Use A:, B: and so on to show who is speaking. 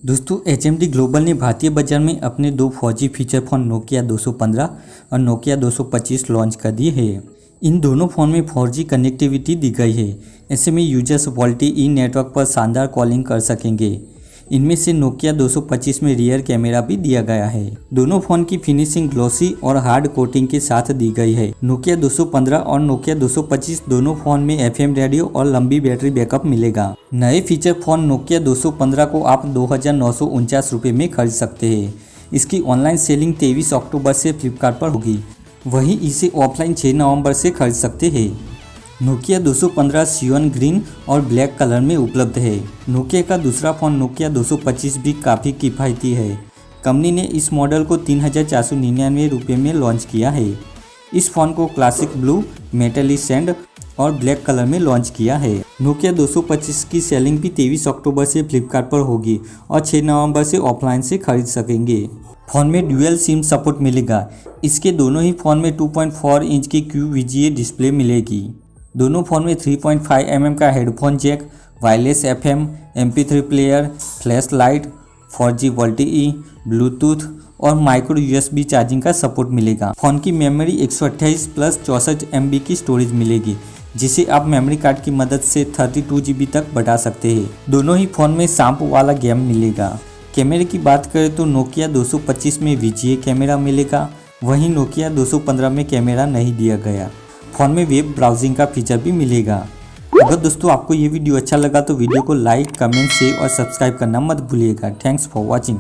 A: दोस्तों HMD global ने भारतीय बाजार में अपने दो 4G फीचर फ़ोन नोकिया 215 और नोकिया 225 लॉन्च कर दिए हैं। इन दोनों फ़ोन में 4G कनेक्टिविटी दी गई है। ऐसे में यूजर्स वोल्टी ई नेटवर्क पर शानदार कॉलिंग कर सकेंगे। इनमें से नोकिया 225 में रियर कैमरा भी दिया गया है। दोनों फ़ोन की फिनिशिंग ग्लॉसी और हार्ड कोटिंग के साथ दी गई है। नोकिया 215 और नोकिया 225 दोनों फ़ोन में FM रेडियो और लंबी बैटरी बैकअप मिलेगा। नए फीचर फ़ोन नोकिया 215 को आप 2,949 रुपये में खरीद सकते हैं। इसकी ऑनलाइन सेलिंग 23 अक्टूबर से फ्लिपकार्ट पर होगी। वहीं इसे ऑफलाइन 6 नवंबर से खरीद सकते हैं। नोकिया 215 सियोन ग्रीन और ब्लैक कलर में उपलब्ध है। नोकिया का दूसरा फ़ोन नोकिया 225 भी काफ़ी किफ़ायती है। कंपनी ने इस मॉडल को 3,499 रुपये में लॉन्च किया है। इस फ़ोन को क्लासिक ब्लू, मेटलिक सैंड और ब्लैक कलर में लॉन्च किया है। नोकिया 225 की सेलिंग भी 23 अक्टूबर से फ्लिपकार्ट पर होगी और 6 नवंबर से ऑफलाइन से खरीद सकेंगे। फ़ोन में ड्यूअल सिम सपोर्ट मिलेगा। इसके दोनों ही फ़ोन में 2.4 इंच की QVGA डिस्प्ले मिलेगी। दोनों फ़ोन में 3.5 mm का headphone jack, wireless FM, MP3 player, flash light, 4G VoLTE, Bluetooth और माइक्रो USB चार्जिंग का सपोर्ट मिलेगा। फ़ोन की मेमोरी 128 प्लस 64 MB की स्टोरेज मिलेगी, जिसे आप मेमोरी कार्ड की मदद से 32 GB तक बढ़ा सकते हैं। दोनों ही फ़ोन में सांप वाला गेम मिलेगा। कैमरे की बात करें तो नोकिया 225 में VGA कैमरा मिलेगा, वहीं नोकिया 215 में कैमरा नहीं दिया गया। फ़ोन में वेब ब्राउजिंग का फीचर भी मिलेगा। अगर दोस्तों आपको ये वीडियो अच्छा लगा तो वीडियो को लाइक, कमेंट, शेयर और सब्सक्राइब करना मत भूलिएगा। Thanks for watching.